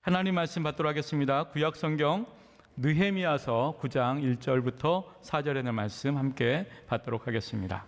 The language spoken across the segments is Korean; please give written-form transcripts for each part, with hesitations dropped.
하나님 말씀 받도록 하겠습니다. 구약 성경 느헤미야서 9장 1절부터 4절에 있는 말씀 함께 받도록 하겠습니다.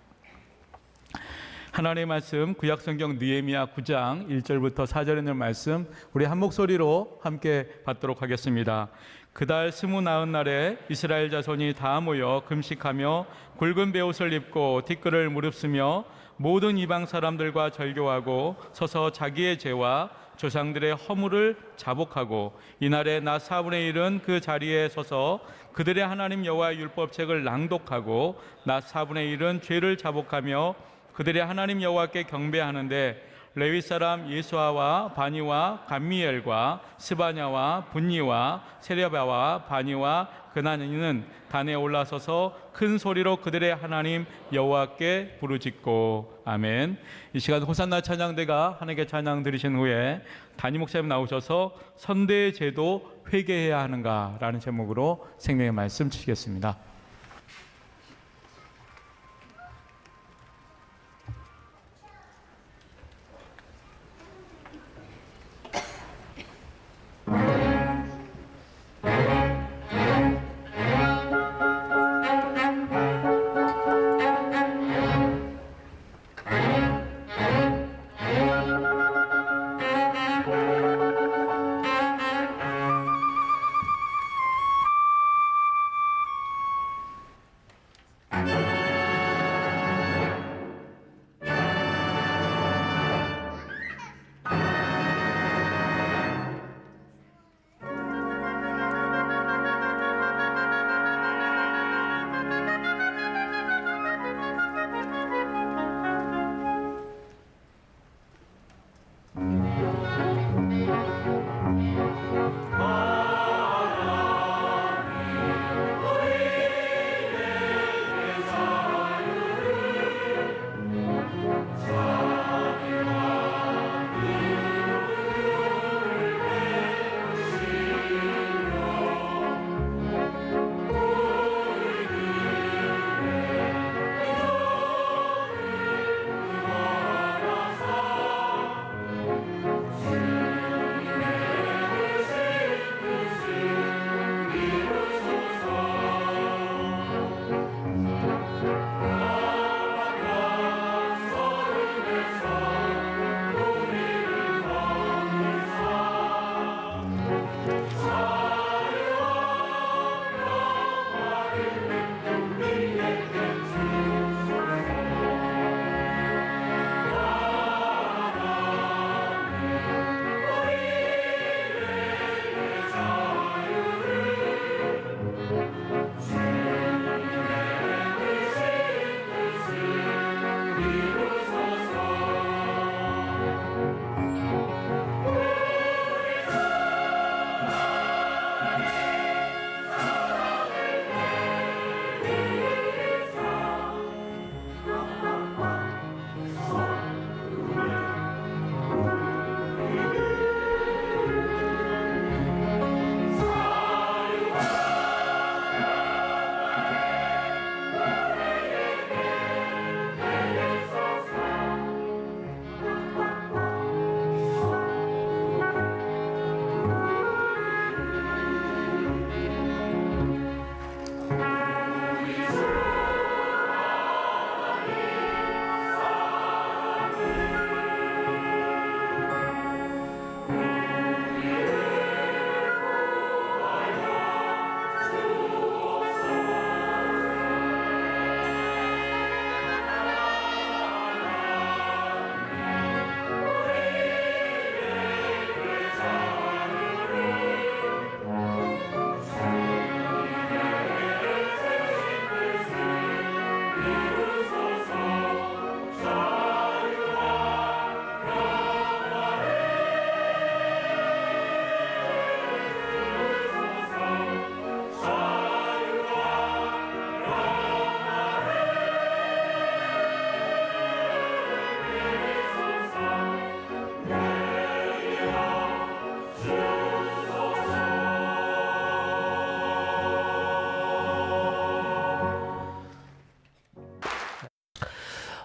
하나님의 말씀 구약 성경 느헤미야 9장 1절부터 4절에 있는 말씀 우리 한 목소리로 함께 받도록 하겠습니다. 그달 29날에 이스라엘 자손이 다 모여 금식하며 굵은 베옷을 입고 티끌을 무릅쓰며 모든 이방 사람들과 절교하고 서서 자기의 죄와 조상들의 허물을 자복하고 이날에 낮 4분의 1은 그 자리에 서서 그들의 하나님 여호와의 율법책을 낭독하고 낮 4분의 1은 죄를 자복하며 그들의 하나님 여호와께 경배하는데 레위 사람 예수아와 바니와 감미엘과 스바냐와 분니와 세레바와 바니와 그나니는 단에 올라서서 큰 소리로 그들의 하나님 여호와께 부르짖고 아멘. 이 시간 호산나 찬양대가 하나님께 찬양 드리신 후에 담임 목사님 나오셔서 선대의 제도 회개해야 하는가라는 제목으로 생명의 말씀 주시겠습니다.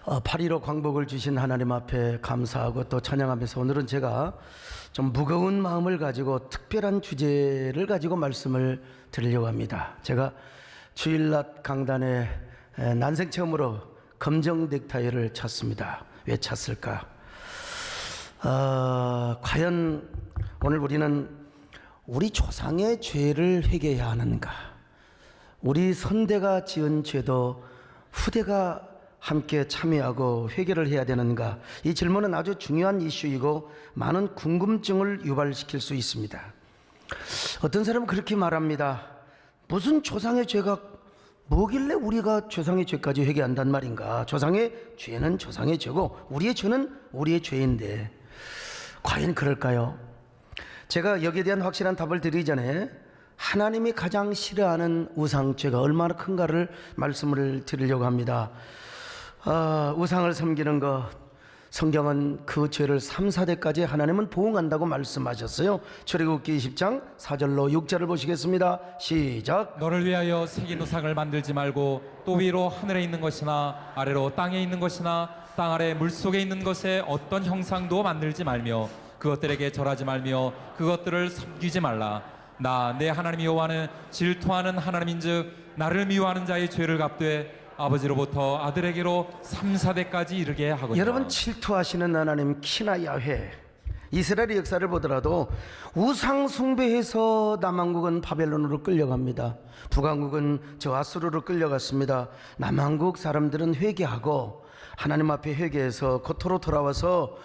8.15 광복을 주신 하나님 앞에 감사하고 또 찬양하면서 오늘은 제가 좀 무거운 마음을 가지고 특별한 주제를 가지고 말씀을 드리려고 합니다. 제가 주일낮 강단에 난생 처음으로 검정 넥타이를 찼습니다. 왜 찼을까? 과연 오늘 우리는 우리 조상의 죄를 회개해야 하는가? 우리 선대가 지은 죄도 후대가 함께 참여하고 회개를 해야 되는가? 이 질문은 아주 중요한 이슈이고 많은 궁금증을 유발시킬 수 있습니다. 어떤 사람은 그렇게 말합니다. 무슨 조상의 죄가 뭐길래 우리가 조상의 죄까지 회개한단 말인가? 조상의 죄는 조상의 죄고 우리의 죄는 우리의 죄인데 과연 그럴까요? 제가 여기에 대한 확실한 답을 드리기 전에 하나님이 가장 싫어하는 우상죄가 얼마나 큰가를 말씀을 드리려고 합니다. 우상을 섬기는 것, 성경은 그 죄를 3, 4대까지 하나님은 보응한다고 말씀하셨어요. 출애굽기 20장 4절로 6절을 보시겠습니다. 시작. 너를 위하여 새긴 우상을 만들지 말고 또 위로 하늘에 있는 것이나 아래로 땅에 있는 것이나 땅 아래 물속에 있는 것에 어떤 형상도 만들지 말며 그것들에게 절하지 말며 그것들을 섬기지 말라. 나 내 하나님 여호와는 질투하는 하나님인즉 나를 미워하는 자의 죄를 갚되 아버지로부터 아들에게로 3, 4대까지 이르게 하거니와. 여러분, 질투하시는 하나님 키나 야훼, 이스라엘의 역사를 보더라도 우상 숭배해서 남왕국은 바벨론으로 끌려갑니다. 북왕국은 저 아수르로 끌려갔습니다. 남왕국 사람들은 회개하고 하나님 앞에 회개해서 고토로 돌아와서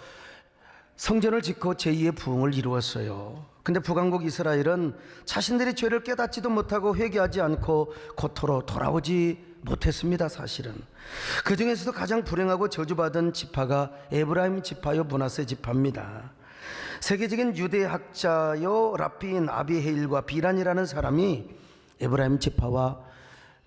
성전을 짓고 제2의 부흥을 이루었어요. 근데 북왕국 이스라엘은 자신들의 죄를 깨닫지도 못하고 회개하지 않고 고토로 돌아오지 못했습니다. 사실은 그 중에서도 가장 불행하고 저주받은 지파가 에브라임 지파요 므낫세 지파입니다. 세계적인 유대학자요 랍비인 아비헤일과 비란이라는 사람이 에브라임 지파와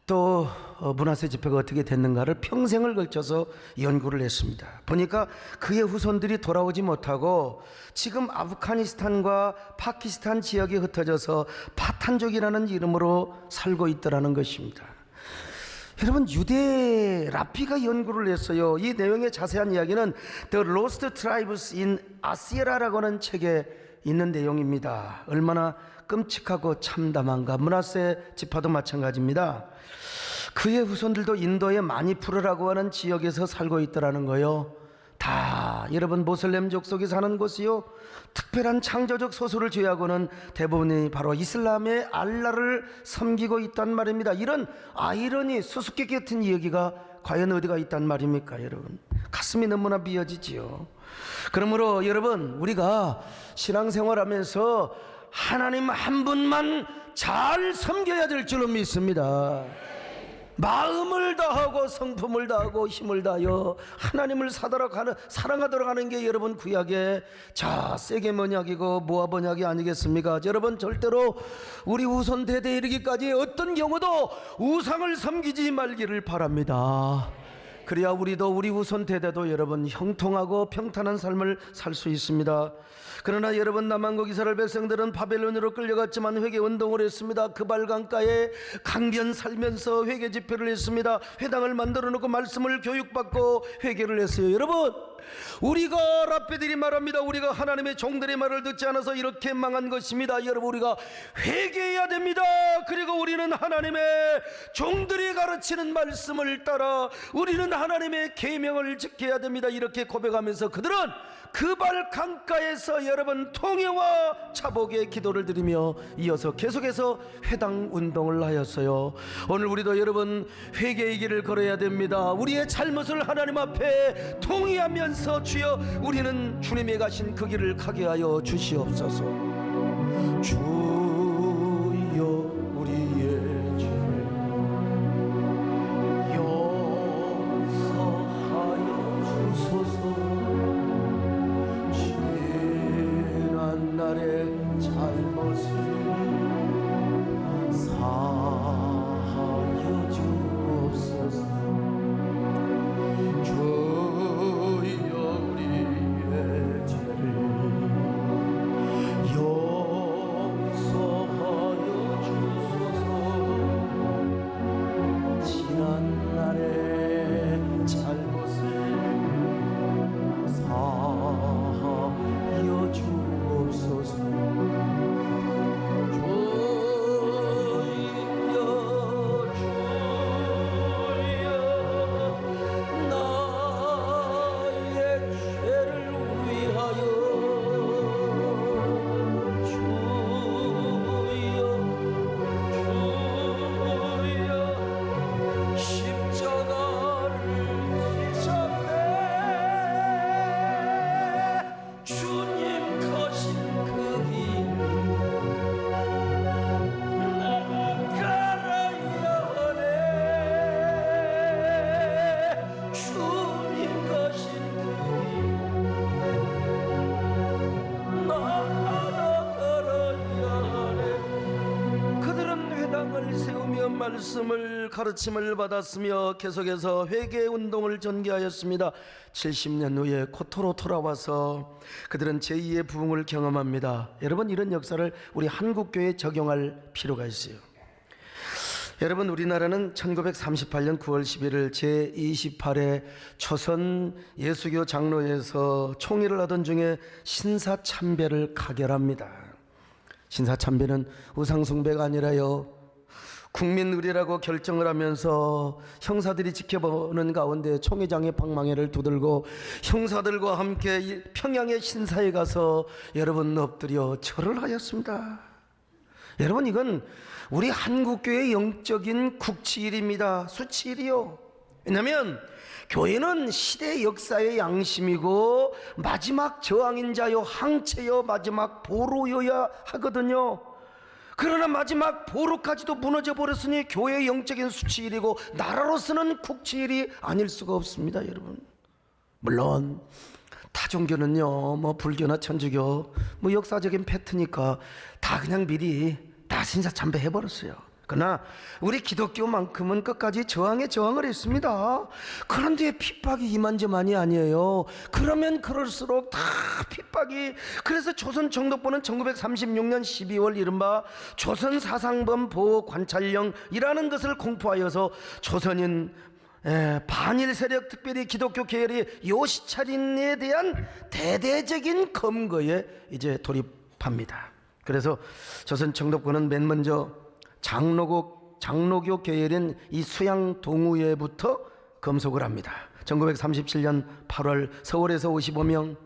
또 므낫세 지파가 어떻게 됐는가를 평생을 걸쳐서 연구를 했습니다. 보니까 그의 후손들이 돌아오지 못하고 지금 아프가니스탄과 파키스탄 지역에 흩어져서 파탄족이라는 이름으로 살고 있더라는 것입니다. 여러분, 유대 랍비가 연구를 했어요. 이 내용의 자세한 이야기는 The Lost Tribes in Assyria라고 하는 책에 있는 내용입니다. 얼마나 끔찍하고 참담한가. 므낫세 지파도 마찬가지입니다. 그의 후손들도 인도의 마니푸르라고 하는 지역에서 살고 있더라는 거요. 다 여러분 모슬렘 족속이 사는 곳이요, 특별한 창조적 소수를 제외하고는 대부분이 바로 이슬람의 알라를 섬기고 있단 말입니다. 이런 아이러니, 수수께끼 같은 이야기가 과연 어디가 있단 말입니까? 여러분, 가슴이 너무나 미어지지요. 그러므로 여러분, 우리가 신앙생활하면서 하나님 한 분만 잘 섬겨야 될 줄로 믿습니다. 마음을 다하고 성품을 다하고 힘을 다하여 하나님을 사랑하도록 하는 게 여러분 구약의 세겜 언약이고 모압 언약이 아니겠습니까? 여러분, 절대로 우리 후손 대대에 이르기까지 어떤 경우도 우상을 섬기지 말기를 바랍니다. 그래야 우리도 우리 후손 대대도 여러분 형통하고 평탄한 삶을 살 수 있습니다. 그러나 여러분, 남왕국 이스라엘 백성들은 바벨론으로 끌려갔지만 회개 운동을 했습니다. 그발강가에 강변 살면서 회개 집회를 했습니다. 회당을 만들어 놓고 말씀을 교육받고 회개를 했어요. 여러분, 우리가 랍비들이 말합니다. 우리가 하나님의 종들의 말을 듣지 않아서 이렇게 망한 것입니다. 여러분, 우리가 회개해야 됩니다. 그리고 우리는 하나님의 종들이 가르치는 말씀을 따라 우리는 하나님의 계명을 지켜야 됩니다. 이렇게 고백하면서 그들은 그발 강가에서 여러분 통회와 차복의 기도를 드리며 이어서 계속해서 회당 운동을 하였어요. 오늘 우리도 여러분 회개의 길을 걸어야 됩니다. 우리의 잘못을 하나님 앞에 통회하면서 주여 우리는 주님이 가신 그 길을 가게 하여 주시옵소서. 주여 우리의 죄를 용서하여 주소서. 날의 잘못을 사하여 주옵소서. 주여 우리의 죄를 용서하여 말씀을 가르침을 받았으며 계속해서 회개 운동을 전개하였습니다. 70년 후에 코토로 돌아와서 그들은 제2의 부흥을 경험합니다. 여러분, 이런 역사를 우리 한국교회에 적용할 필요가 있어요. 여러분, 우리나라는 1938년 9월 11일 제28회 초선 예수교 장로회에서 총회를 하던 중에 신사참배를 가결합니다. 신사참배는 우상숭배가 아니라요, 국민의례라고 결정을 하면서 형사들이 지켜보는 가운데 총회장의 방망이를 두들고 형사들과 함께 평양의 신사에 가서 여러분 엎드려 절을 하였습니다. 여러분, 이건 우리 한국교회의 영적인 국치일입니다. 수치일이요. 왜냐하면 교회는 시대 역사의 양심이고 마지막 저항인 자요, 항체요, 마지막 보루여야 하거든요. 그러나 마지막 보루까지도 무너져 버렸으니 교회의 영적인 수치일이고 나라로서는 국치일이 아닐 수가 없습니다. 여러분, 물론 타종교는요, 뭐 불교나 천주교 뭐 역사적인 패트니까 다 그냥 미리 다 신사참배 해버렸어요. 그러나 우리 기독교만큼은 끝까지 저항에 저항을 했습니다. 그런데 핍박이 이만저만이 아니에요. 그러면 그럴수록 다 핍박이. 그래서 조선 정독부는 1936년 12월 이른바 조선사상범 보호관찰령이라는 것을 공포하여서 조선인 반일 세력, 특별히 기독교 계열이 요시차린에 대한 대대적인 검거에 이제 돌입합니다. 그래서 조선 정독부는 맨 먼저 장로교 계열인 이 수양 동우회부터 검속을 합니다. 1937년 8월 서울에서 55명,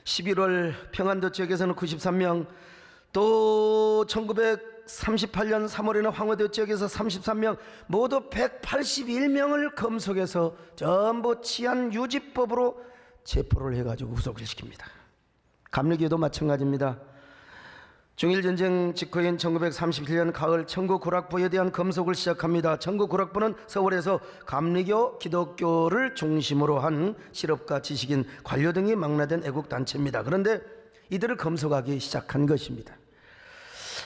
11월 평안도 지역에서는 93명, 또 1938년 3월에는 황화도 지역에서 33명, 모두 181명을 검속해서 전부 치안유지법으로 체포를 해가지고 구속을 시킵니다. 감리교도 마찬가지입니다. 중일전쟁 직후인 1937년 가을 청구구락부에 대한 검속을 시작합니다. 청구구락부는 서울에서 감리교, 기독교를 중심으로 한 실업가, 지식인, 관료 등이 망라된 애국단체입니다. 그런데 이들을 검속하기 시작한 것입니다.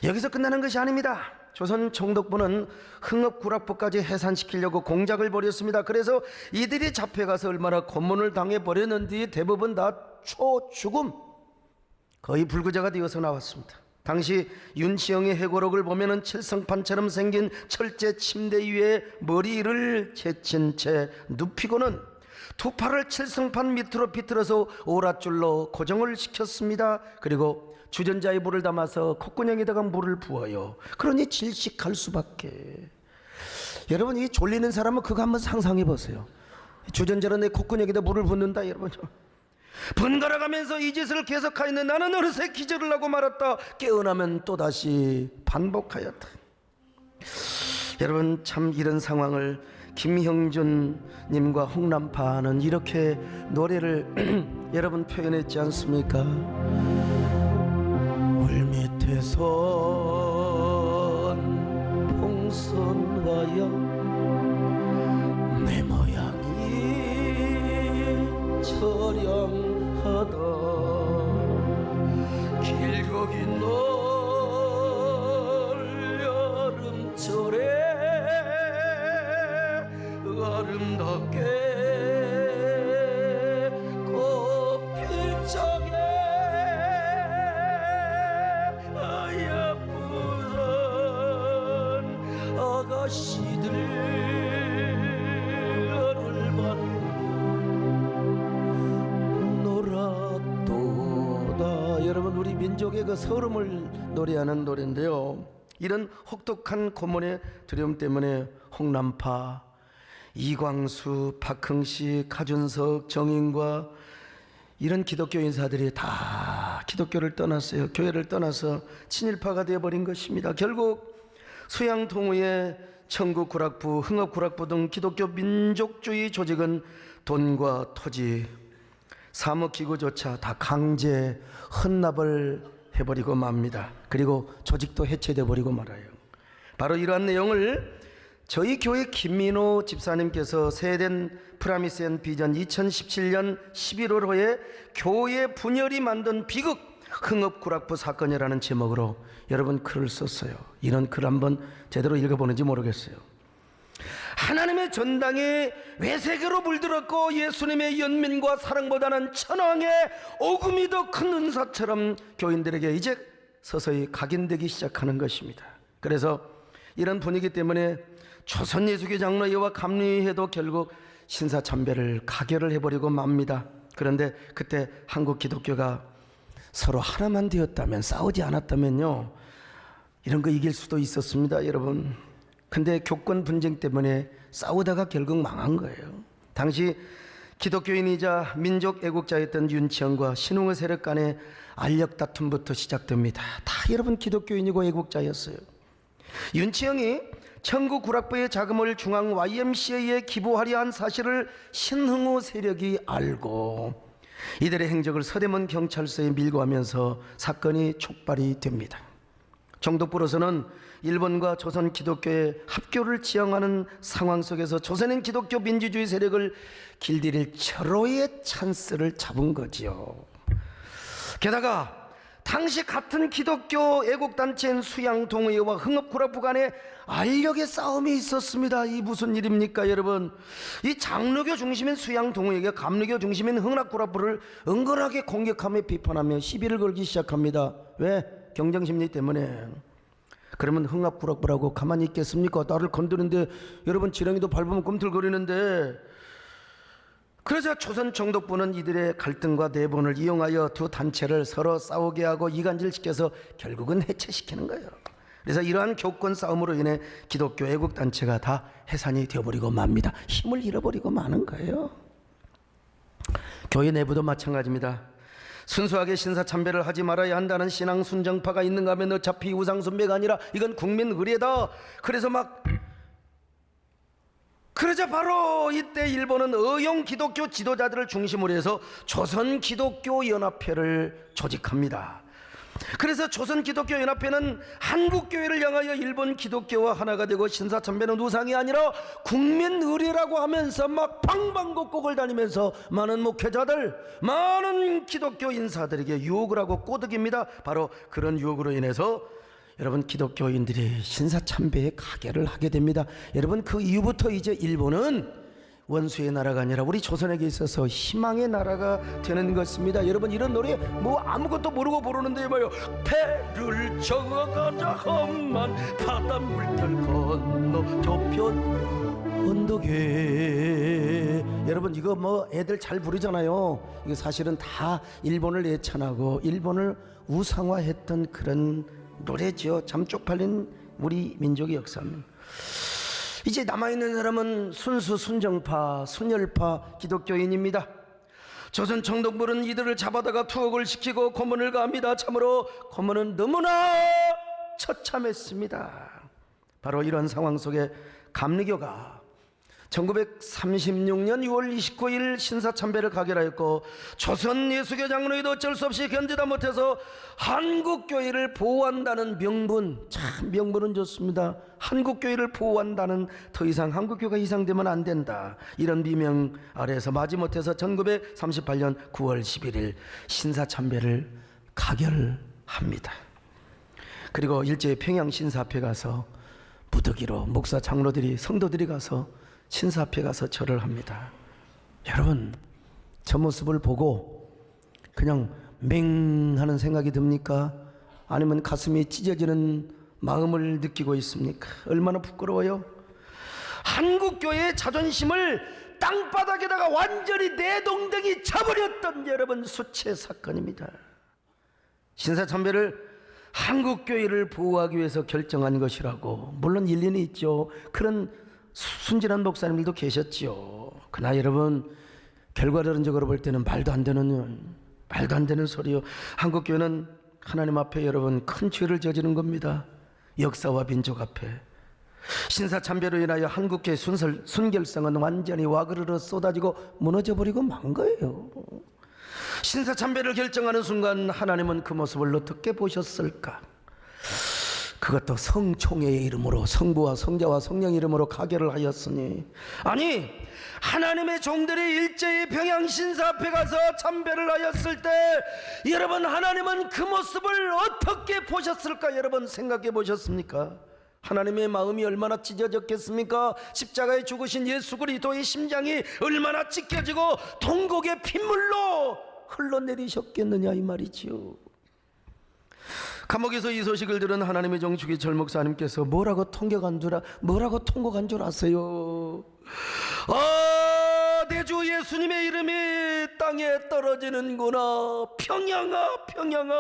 여기서 끝나는 것이 아닙니다. 조선 총독부는 흥업구락부까지 해산시키려고 공작을 벌였습니다. 그래서 이들이 잡혀가서 얼마나 고문을 당해버렸는지 대부분 다 초죽음, 거의 불구자가 되어서 나왔습니다. 당시 윤시영의 해고록을 보면은 칠성판처럼 생긴 철제 침대 위에 머리를 제친 채 눕히고는 두 팔을 칠성판 밑으로 비틀어서 오랏줄로 고정을 시켰습니다. 그리고 주전자에 물을 담아서 콧구녕에다가 물을 부어요. 그러니 질식할 수밖에. 여러분, 이 졸리는 사람은 그거 한번 상상해 보세요. 주전자로 내 콧구녕에다 물을 붓는다. 여러분, 번갈아 가면서 이 짓을 계속하였는데 나는 어느새 기절을 하고 말았다. 깨어나면 또다시 반복하였다. 여러분, 참 이런 상황을 김형준 님과 홍남파는 이렇게 노래를 여러분 표현했지 않습니까? 물밑에선 풍선하여 내 모양이 처량하다. 길고 긴 널 여름철에 아름답게 꽃필 적에 예쁘던 아가씨들 너를 놀았도다. 여러분, 우리 민족의 그 서름을 노래하는 노래인데요, 이런 혹독한 고문의 두려움 때문에 홍남파, 이광수, 박흥식, 가준석, 정인과 이런 기독교 인사들이 다 기독교를 떠났어요. 교회를 떠나서 친일파가 되어버린 것입니다. 결국 수양동우회, 청구구락부, 흥업구락부 등 기독교 민족주의 조직은 돈과 토지, 사목기구조차 다 강제 헌납을 해버리고 맙니다. 그리고 조직도 해체돼 버리고 말아요. 바로 이러한 내용을 저희 교회 김민호 집사님께서 세된 프라미스 앤 비전 2017년 11월호에 교회 분열이 만든 비극 흥업구락부 사건이라는 제목으로 여러분 글을 썼어요. 이런 글 한번 제대로 읽어보는지 모르겠어요. 하나님의 전당에 외세계로 물들었고 예수님의 연민과 사랑보다는 천황의 오금이 더 큰 은사처럼 교인들에게 이제 서서히 각인되기 시작하는 것입니다. 그래서 이런 분위기 때문에 조선예수교 장로회와 감리회도 결국 신사참배를 가결을 해버리고 맙니다. 그런데 그때 한국 기독교가 서로 하나만 되었다면, 싸우지 않았다면요, 이런 거 이길 수도 있었습니다, 여러분. 근데 교권 분쟁 때문에 싸우다가 결국 망한 거예요. 당시 기독교인이자 민족 애국자였던 윤치영과 신흥의 세력 간의 알력 다툼부터 시작됩니다. 다 여러분 기독교인이고 애국자였어요. 윤치영이 청구구락부의 자금을 중앙 YMCA에 기부하려 한 사실을 신흥호 세력이 알고 이들의 행적을 서대문 경찰서에 밀고 가면서 사건이 촉발이 됩니다. 정독부로서는 일본과 조선 기독교의 합교를 지향하는 상황 속에서 조선인 기독교 민주주의 세력을 길들일 절호의 찬스를 잡은 거지요. 게다가 당시 같은 기독교 애국단체인 수양동의회와 흥업구락부 간에 알력의 싸움이 있었습니다. 이 무슨 일입니까, 여러분? 이 장로교 중심인 수양동의회가 감리교 중심인 흥락구락부를 은근하게 공격하며 비판하며 시비를 걸기 시작합니다. 왜? 경쟁심리 때문에. 그러면 흥락구락부라고 가만히 있겠습니까? 나를 건드는데 여러분 지렁이도 밟으면 꿈틀거리는데. 그래서 조선 정독부는 이들의 갈등과 내분을 이용하여 두 단체를 서로 싸우게 하고 이간질시켜서 결국은 해체시키는 거예요. 그래서 이러한 교권 싸움으로 인해 기독교 애국단체가 다 해산이 되어버리고 맙니다. 힘을 잃어버리고 마는 거예요. 교회 내부도 마찬가지입니다. 순수하게 신사참배를 하지 말아야 한다는 신앙 순정파가 있는가 하면 어차피 우상숭배가 아니라 이건 국민 의례다. 그러자 바로 이때 일본은 의용 기독교 지도자들을 중심으로 해서 조선 기독교 연합회를 조직합니다. 그래서 조선 기독교 연합회는 한국 교회를 향하여 일본 기독교와 하나가 되고 신사참배는 우상이 아니라 국민 의례라고 하면서 막 방방곡곡을 다니면서 많은 목회자들, 많은 기독교 인사들에게 유혹을 하고 꼬드깁니다. 바로 그런 유혹으로 인해서 여러분 기독교인들이 신사참배에 가결을 하게 됩니다. 여러분 그 이후부터 이제 일본은 원수의 나라가 아니라 우리 조선에게 있어서 희망의 나라가 되는 것입니다. 여러분 이런 노래 뭐 아무것도 모르고 부르는데 뭐요? 배를 저어가자 험한 바닷물 결 건너 저편 언덕에. 여러분 이거 뭐 애들 잘 부르잖아요. 이거 사실은 다 일본을 예찬하고 일본을 우상화했던 그런 노래죠. 참 쪽팔린 우리 민족의 역사입니다. 이제 남아있는 사람은 순수 순정파, 순혈파 기독교인입니다. 조선 정독부는 이들을 잡아다가 투옥을 시키고 고문을 가합니다. 참으로 고문은 너무나 처참했습니다. 바로 이런 상황 속에 감리교가 1936년 6월 29일 신사참배를 가결하였고 조선 예수교 장로회도 어쩔 수 없이 견디다 못해서 한국교회를 보호한다는 명분, 참 명분은 좋습니다. 한국교회를 보호한다는, 더 이상 한국교회가 이상되면 안 된다, 이런 비명 아래에서 마지못해서 1938년 9월 11일 신사참배를 가결합니다. 그리고 일제히 평양 신사앞에 가서 무더기로 목사 장로들이, 성도들이 가서 신사 앞에 가서 절을 합니다. 여러분 저 모습을 보고 그냥 맹하는 생각이 듭니까? 아니면 가슴이 찢어지는 마음을 느끼고 있습니까? 얼마나 부끄러워요. 한국교회의 자존심을 땅바닥에다가 완전히 내동댕이 쳐버렸던 여러분 수치 사건입니다. 신사참배를 한국교회를 보호하기 위해서 결정한 것이라고 물론 일리는 있죠. 그런 순진한 목사님들도 계셨지요. 그러나 여러분 결과론적으로 볼 때는 말도 안 되는 소리요. 한국교회는 하나님 앞에 여러분 큰 죄를 저지른 겁니다. 역사와 민족 앞에. 신사참배로 인하여 한국교회 순결성은 완전히 와그르르 쏟아지고 무너져버리고 만 거예요. 신사참배를 결정하는 순간 하나님은 그 모습을 어떻게 보셨을까? 그것도 성총회의 이름으로 성부와 성자와 성령 이름으로 가결을 하였으니, 아니 하나님의 종들이 일제히 평양 신사 앞에 가서 참배를 하였을 때 여러분 하나님은 그 모습을 어떻게 보셨을까? 여러분 생각해 보셨습니까? 하나님의 마음이 얼마나 찢어졌겠습니까? 십자가에 죽으신 예수 그리스도의 심장이 얼마나 찢겨지고 통곡의 핏물로 흘러내리셨겠느냐 이 말이지요. 감옥에서 이 소식을 들은 하나님의 종 주기철 목사님께서 뭐라고 통곡한 줄 아세요? 아, 내 주 예수님의 이름이 땅에 떨어지는구나. 평양아 평양아,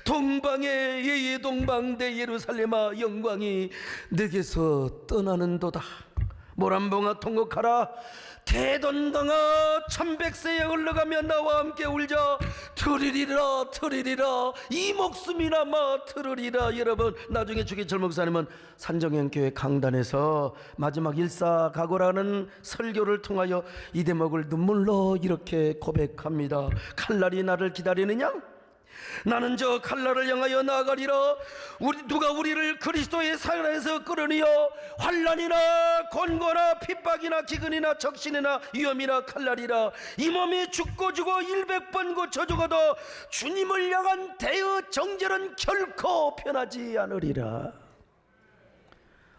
동방의 예예 동방대 예루살렘아, 영광이 내게서 떠나는도다. 모란봉아 통곡하라. 대돈강아 천백세에 흘러가며 나와 함께 울자. 들으리라 들으리라, 이 목숨이나마 들으리라. 여러분, 나중에 주기철 목사님은 산정현교회 강단에서 마지막 일사각오라는 설교를 통하여 이 대목을 눈물로 이렇게 고백합니다. 칼날이 나를 기다리느냐? 나는 저 칼날을 향하여 나아가리라. 누가 우리를 그리스도의 사랑에서 끌으니여? 환난이나 곤고나 핍박이나 기근이나 적신이나 위험이나 칼날이라. 이 몸이 죽고 100번 고쳐 죽어도 주님을 향한 대의 정절은 결코 변하지 않으리라.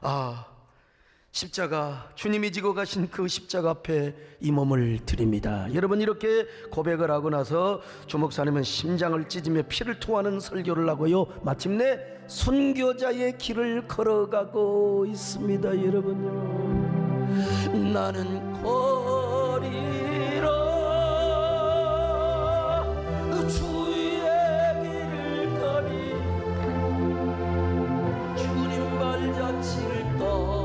아, 십자가, 주님이 지고 가신 그 십자가 앞에 이 몸을 드립니다. 여러분, 이렇게 고백을 하고 나서 주 목사님은 심장을 찢으며 피를 토하는 설교를 하고요, 마침내 순교자의 길을 걸어가고 있습니다. 여러분요, 나는 거리라 주의 길을 가리, 주님 발자취를 떠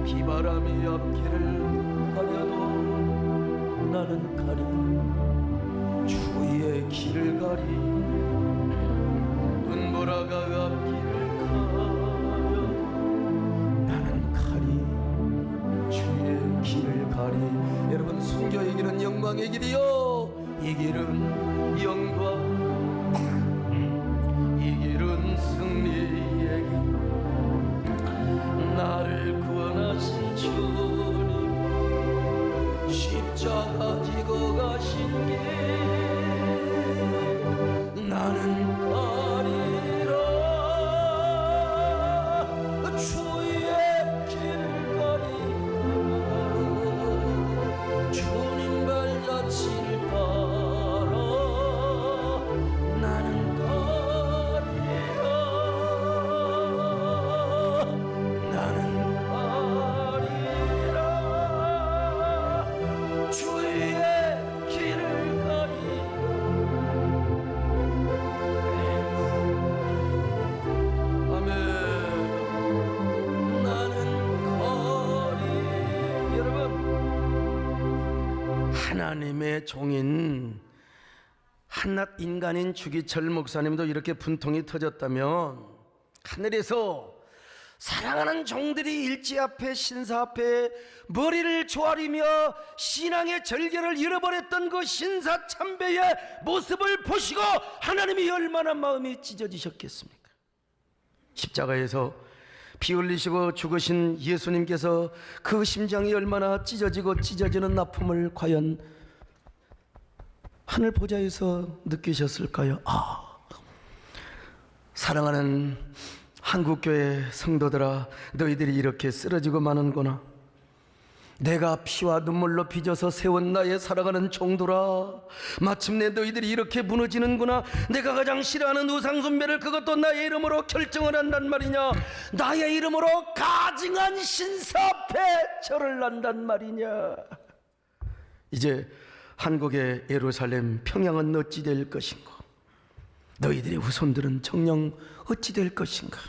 비바람이 앞길을 가려도 나는 가리, 주의 길을 가리. 눈보라가 앞길을 가려도 나는 가리, 주의 길을 가리. 여러분, 순교의 길은 영광의 길이요, 이 길은 영광, 이 길은 승리의 길. 나를 구원하신 주님, 십자가 지고 가신 길, 나는 가리라. 주의 길을 가리, 주님 발자취를 따라 나는 가리라. 나는 가리라. 주의 길을 가리. 아멘. 나는 가리. 여러분, 하나님의 종인 한낱 인간인 주기철 목사님도 이렇게 분통이 터졌다면, 하늘에서 사랑하는 종들이 일제 앞에 신사 앞에 머리를 조아리며 신앙의 절개를 잃어버렸던 그 신사 참배의 모습을 보시고 하나님이 얼마나 마음이 찢어지셨겠습니까? 십자가에서 피 흘리시고 죽으신 예수님께서 그 심장이 얼마나 찢어지고 찢어지는 아픔을 과연 하늘 보좌에서 느끼셨을까요? 사랑하는 한국교회 성도들아, 너희들이 이렇게 쓰러지고 마는구나. 내가 피와 눈물로 빚어서 세운 나의 사랑하는 종들아, 마침내 너희들이 이렇게 무너지는구나. 내가 가장 싫어하는 우상숭배를, 그것도 나의 이름으로 결정을 한단 말이냐. 나의 이름으로 가증한 신사 앞에 절을 한단 말이냐. 이제 한국의 예루살렘 평양은 어찌 될 것인가? 너희들의 후손들은 정녕 어찌 될 것인가?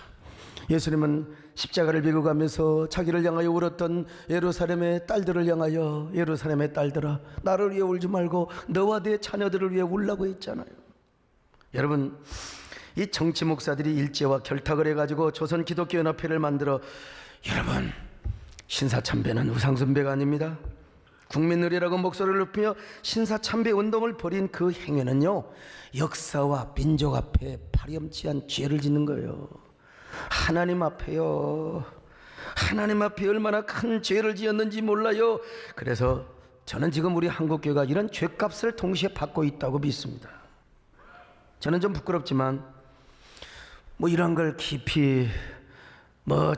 예수님은 십자가를 메고 가면서 자기를 향하여 울었던 예루살렘의 딸들을 향하여 예루살렘의 딸들아 나를 위해 울지 말고 너와 네 자녀들을 위해 울라고 했잖아요. 여러분, 이 정치 목사들이 일제와 결탁을 해가지고 조선 기독교연합회를 만들어, 여러분, 신사참배는 우상숭배가 아닙니다. 국민의례라고 목소리를 높이며 신사참배 운동을 벌인 그 행위는요, 역사와 민족 앞에 파렴치한 죄를 짓는 거예요. 하나님 앞에요, 하나님 앞에 얼마나 큰 죄를 지었는지 몰라요. 그래서 저는 지금 우리 한국교회가 이런 죄값을 동시에 받고 있다고 믿습니다. 저는 좀 부끄럽지만 이런 걸 깊이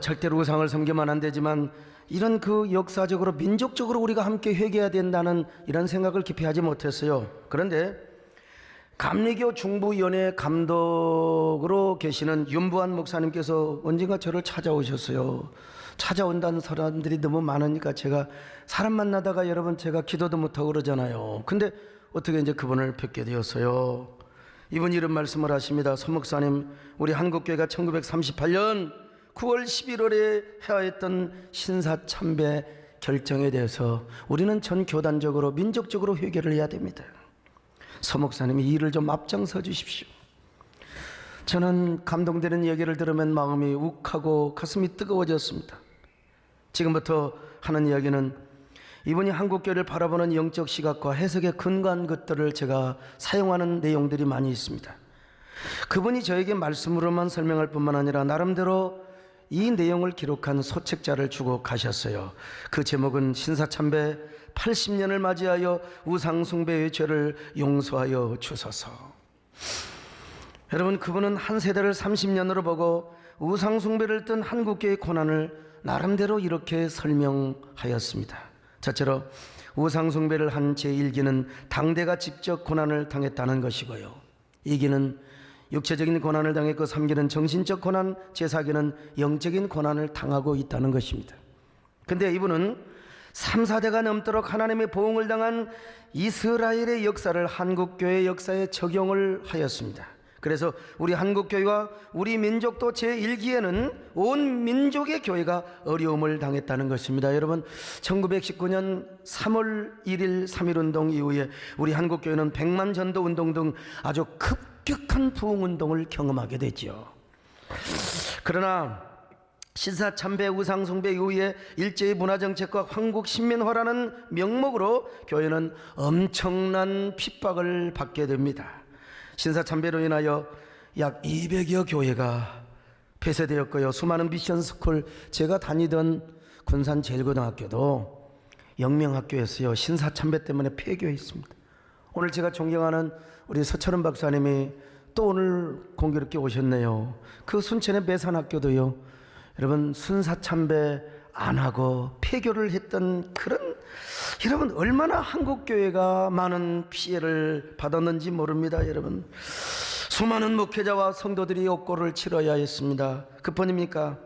절대로 우상을 섬기면 안 되지만 이런 그 역사적으로 민족적으로 우리가 함께 회개해야 된다는 이런 생각을 깊이 하지 못했어요. 그런데 감리교 중부위원회 감독으로 계시는 윤부한 목사님께서 언젠가 저를 찾아오셨어요. 찾아온다는 사람들이 너무 많으니까 제가 사람 만나다가 여러분 제가 기도도 못하고 그러잖아요. 근데 어떻게 이제 그분을 뵙게 되었어요. 이분이 이런 말씀을 하십니다. 서 목사님, 우리 한국교회가 1938년 9월 11월에 해야했던 신사참배 결정에 대해서 우리는 전 교단적으로 민족적으로 회개를 해야 됩니다. 서 목사님이 이 일을 좀 앞장서 주십시오. 저는 감동되는 얘기를 들으면 마음이 욱하고 가슴이 뜨거워졌습니다. 지금부터 하는 이야기는 이분이 한국교회를 바라보는 영적 시각과 해석에 근거한 것들을 제가 사용하는 내용들이 많이 있습니다. 그분이 저에게 말씀으로만 설명할 뿐만 아니라 나름대로 이 내용을 기록한 소책자를 주고 가셨어요. 그 제목은 신사참배 80년을 맞이하여 우상숭배의 죄를 용서하여 주소서. 여러분, 그분은 한 세대를 30년으로 보고 우상숭배를 뜬 한국교회의 고난을 나름대로 이렇게 설명하였습니다. 첫째로 우상숭배를 한 제1기는 당대가 직접 고난을 당했다는 것이고요, 2기는 육체적인 고난을 당했고 3기는 정신적 고난, 제4기는 영적인 고난을 당하고 있다는 것입니다. 근데 이분은 3, 4대가 넘도록 하나님의 보응을 당한 이스라엘의 역사를 한국교회 역사에 적용을 하였습니다. 그래서 우리 한국교회와 우리 민족도 제1기에는 온 민족의 교회가 어려움을 당했다는 것입니다. 여러분, 1919년 3월 1일 3.1운동 이후에 우리 한국교회는 100만 전도 운동 등 아주 급격한 부흥운동을 경험하게 되죠. 그러나 신사참배 우상숭배 이후에 일제의 문화정책과 황국신민화라는 명목으로 교회는 엄청난 핍박을 받게 됩니다. 신사참배로 인하여 약 200여 교회가 폐쇄되었고요, 수많은 미션스쿨, 제가 다니던 군산 제일고등학교도 영명학교였어요. 신사참배 때문에 폐교했습니다. 오늘 제가 존경하는 우리 서철은 박사님이 또 오늘 공교롭게 오셨네요. 그 순천의 매산학교도요, 여러분 순사참배 안 하고 폐교를 했던 그런, 여러분 얼마나 한국교회가 많은 피해를 받았는지 모릅니다. 여러분, 수많은 목회자와 성도들이 옥고를 치러야 했습니다. 그뿐입니까?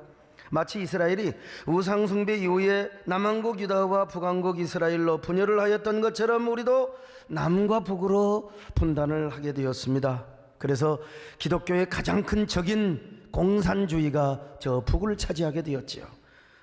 마치 이스라엘이 우상숭배 이후에 남왕국 유다와 북왕국 이스라엘로 분열을 하였던 것처럼 우리도 남과 북으로 분단을 하게 되었습니다. 그래서 기독교의 가장 큰 적인 공산주의가 저 북을 차지하게 되었지요.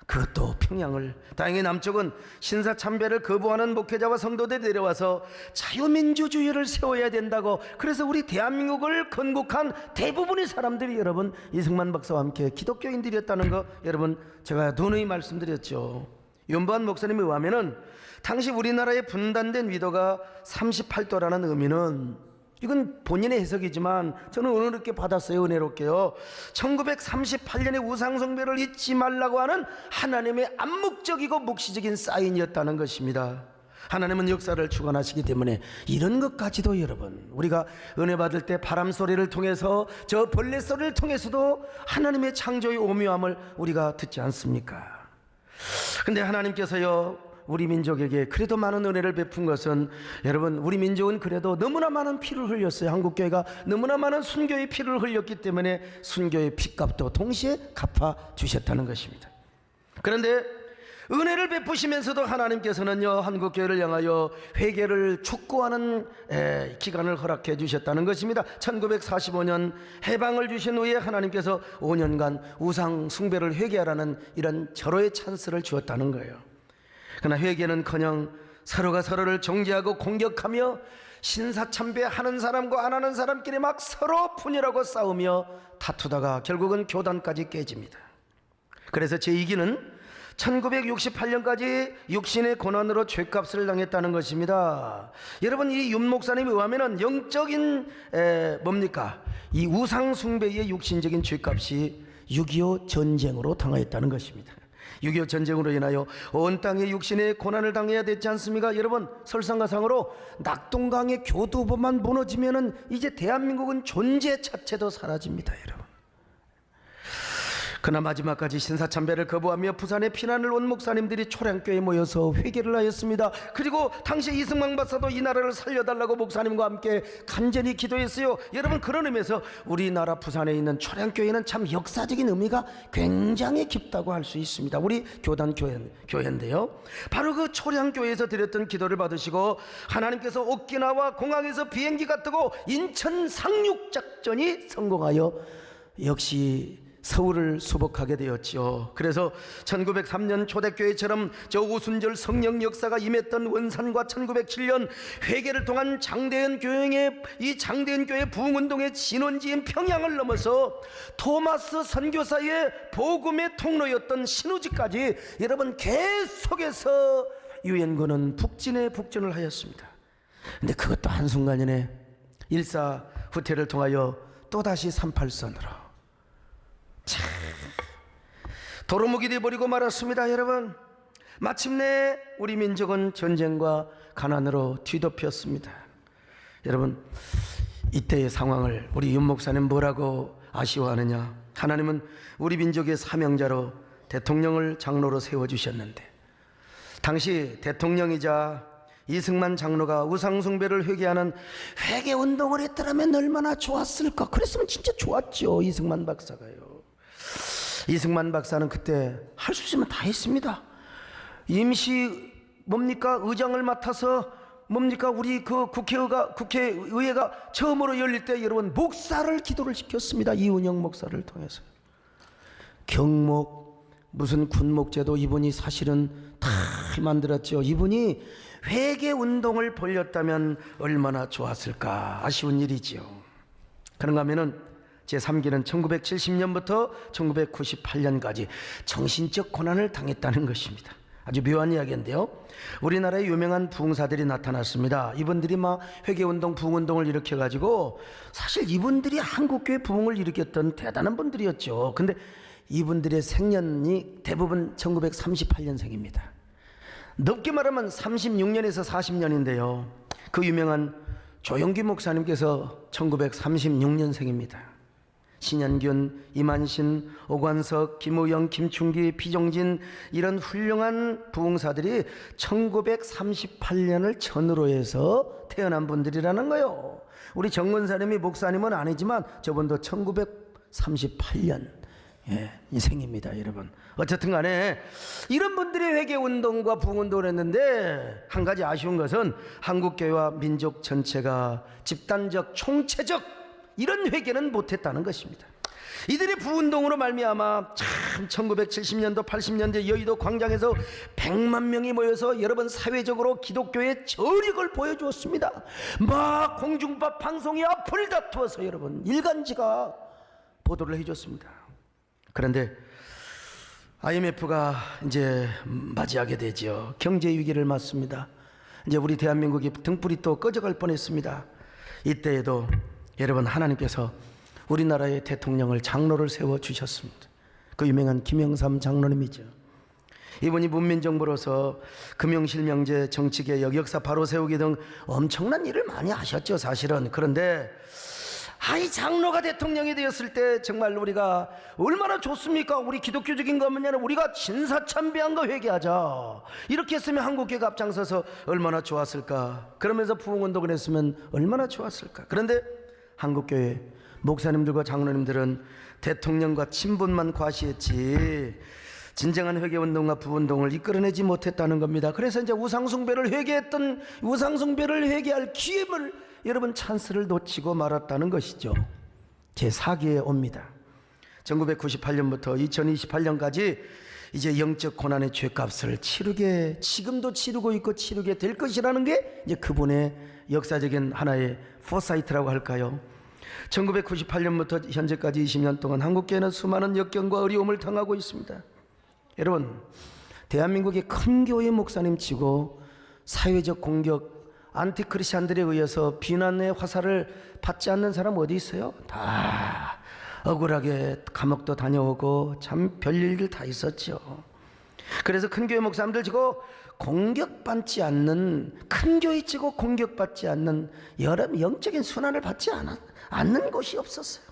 그것도 평양을. 다행히 남쪽은 신사참배를 거부하는 목회자와 성도들이 내려와서 자유민주주의를 세워야 된다고, 그래서 우리 대한민국을 건국한 대부분의 사람들이 여러분 이승만 박사와 함께 기독교인들이었다는 거 여러분 제가 누누이 말씀드렸죠. 윤부한 목사님에 의하면은 당시 우리나라의 분단된 위도가 38도라는 의미는, 이건 본인의 해석이지만 저는 은혜롭게 받았어요. 은혜롭게요. 1938년에 우상숭배를 잊지 말라고 하는 하나님의 암묵적이고 묵시적인 사인이었다는 것입니다. 하나님은 역사를 주관하시기 때문에 이런 것까지도 여러분 우리가 은혜 받을 때 바람 소리를 통해서 저 벌레 소리를 통해서도 하나님의 창조의 오묘함을 우리가 듣지 않습니까? 근데 하나님께서요 우리 민족에게 그래도 많은 은혜를 베푼 것은, 여러분 우리 민족은 그래도 너무나 많은 피를 흘렸어요. 한국교회가 너무나 많은 순교의 피를 흘렸기 때문에 순교의 피값도 동시에 갚아 주셨다는 것입니다. 그런데 은혜를 베푸시면서도 하나님께서는요, 한국교회를 향하여 회개를 촉구하는 기간을 허락해 주셨다는 것입니다. 1945년 해방을 주신 후에 하나님께서 5년간 우상 숭배를 회개하라는 이런 절호의 찬스를 주었다는 거예요. 그러나 회개는커녕 서로가 서로를 정죄하고 공격하며 신사참배하는 사람과 안 하는 사람끼리 막 서로 분열하고 싸우며 다투다가 결국은 교단까지 깨집니다. 그래서 제2기는 1968년까지 육신의 고난으로 죄값을 당했다는 것입니다. 여러분, 이 윤 목사님에 의하면은 영적인 이 우상 숭배의 육신적인 죄값이 6.25 전쟁으로 당하였다는 것입니다. 6.25 전쟁으로 인하여 온 땅에 육신의 고난을 당해야 되지 않습니까? 여러분, 설상가상으로 낙동강의 교두보만 무너지면은 이제 대한민국은 존재 자체도 사라집니다, 여러분. 그러나 마지막까지 신사참배를 거부하며 부산에 피난을 온 목사님들이 초량교회에 모여서 회개를 하였습니다. 그리고 당시 이승만 박사도 이 나라를 살려달라고 목사님과 함께 간절히 기도했어요. 여러분, 그런 의미에서 우리나라 부산에 있는 초량교회는 참 역사적인 의미가 굉장히 깊다고 할 수 있습니다. 우리 교단 교회인데요, 바로 그 초량교회에서 드렸던 기도를 받으시고 하나님께서 오키나와 공항에서 비행기가 뜨고 인천 상륙작전이 성공하여 역시 서울을 수복하게 되었죠. 그래서 1903년 초대교회처럼 저 오순절 성령 역사가 임했던 원산과 1907년 회개를 통한 장대현 교회의 이 장대현 교회 부흥운동의 진원지인 평양을 넘어서 토마스 선교사의 복음의 통로였던 신우지까지 여러분 계속해서 유엔군은 북진에 북진을 하였습니다. 근데 그것도 한순간이네. 일사후퇴를 통하여 또다시 38선으로 도루묵이 되어버리고 말았습니다. 여러분, 마침내 우리 민족은 전쟁과 가난으로 뒤덮였습니다. 여러분, 이때의 상황을 우리 윤 목사님 뭐라고 아쉬워하느냐? 하나님은 우리 민족의 사명자로 대통령을 장로로 세워주셨는데, 당시 대통령이자 이승만 장로가 우상숭배를 회개하는 회개운동을 했더라면 얼마나 좋았을까. 그랬으면 진짜 좋았죠. 이승만 박사가요. 이승만 박사는 그때 할 수 있으면 다 했습니다. 임시 의장을 맡아서 우리 그 국회의회가 처음으로 열릴 때 여러분 목사를 기도를 시켰습니다. 이은영 목사를 통해서. 경목 무슨 군목제도 이분이 사실은 다 만들었죠. 이분이 회개 운동을 벌였다면 얼마나 좋았을까. 아쉬운 일이지요. 그런가 하면은 제3기는 1970년부터 1998년까지 정신적 고난을 당했다는 것입니다. 아주 묘한 이야기인데요, 우리나라의 유명한 부흥사들이 나타났습니다. 이분들이 막 회개운동, 부흥운동을 일으켜가지고 사실 이분들이 한국교회 부흥을 일으켰던 대단한 분들이었죠. 근데 이분들의 생년이 대부분 1938년생입니다. 넓게 말하면 36년에서 40년인데요 그 유명한 조영기 목사님께서 1936년생입니다. 신현균, 이만신, 오관석, 김우영, 김충기, 피종진 이런 훌륭한 부흥사들이 1938년을 전후로 해서 태어난 분들이라는 거예요. 우리 정건사님이 목사님은 아니지만 저분도 1938년 인생입니다, 여러분. 어쨌든 간에 이런 분들이 회개운동과 부흥운동을 했는데 한 가지 아쉬운 것은 한국교회와 민족 전체가 집단적, 총체적 이런 회개는 못했다는 것입니다. 이들의 부운동으로 말미암아 참 1970년도 80년대 여의도 광장에서 100만 명이 모여서 여러분 사회적으로 기독교의 저력을 보여주었습니다. 막 공중파 방송이 앞을 다투어서 여러분 일간지가 보도를 해줬습니다. 그런데 IMF가 이제 맞이하게 되죠. 경제 위기를 맞습니다. 이제 우리 대한민국이 등불이 또 꺼져갈 뻔했습니다. 이때에도 여러분 하나님께서 우리나라의 대통령을 장로를 세워주셨습니다. 그 유명한 김영삼 장로님이죠. 이분이 문민정부로서 금융실명제, 정치개혁, 역사 바로 세우기 등 엄청난 일을 많이 하셨죠, 사실은. 그런데 이 장로가 대통령이 되었을 때 정말 우리가 얼마나 좋습니까? 우리 기독교적인 거면요, 우리가 진사참배한 거 회개하자 이렇게 했으면 한국교회가 앞장서서 얼마나 좋았을까. 그러면서 부흥운동을 했으면 얼마나 좋았을까. 그런데 한국교회 목사님들과 장로님들은 대통령과 친분만 과시했지 진정한 회개운동과 부운동을 이끌어내지 못했다는 겁니다. 그래서 이제 우상숭배를 회개했던 우상숭배를 회개할 기회를 여러분 찬스를 놓치고 말았다는 것이죠. 제4기에 옵니다. 1998년부터 2028년까지 이제 영적 고난의 죄값을 치르게, 지금도 치르고 있고 치르게 될 것이라는 게 이제 그분의 역사적인 하나의 포사이트라고 할까요? 1998년부터 현재까지 20년 동안 한국교회는 수많은 역경과 어려움을 당하고 있습니다. 여러분, 대한민국의 큰 교회 목사님 치고 사회적 공격, 안티크리스찬들에 의해서 비난의 화살을 받지 않는 사람 어디 있어요? 다 억울하게 감옥도 다녀오고 참 별일들 다 있었죠. 그래서 큰 교회 목사님들 치고 공격받지 않는, 큰 교회 치고 공격받지 않는 여러 영적인 순환을 받지 않는 곳이 없었어요.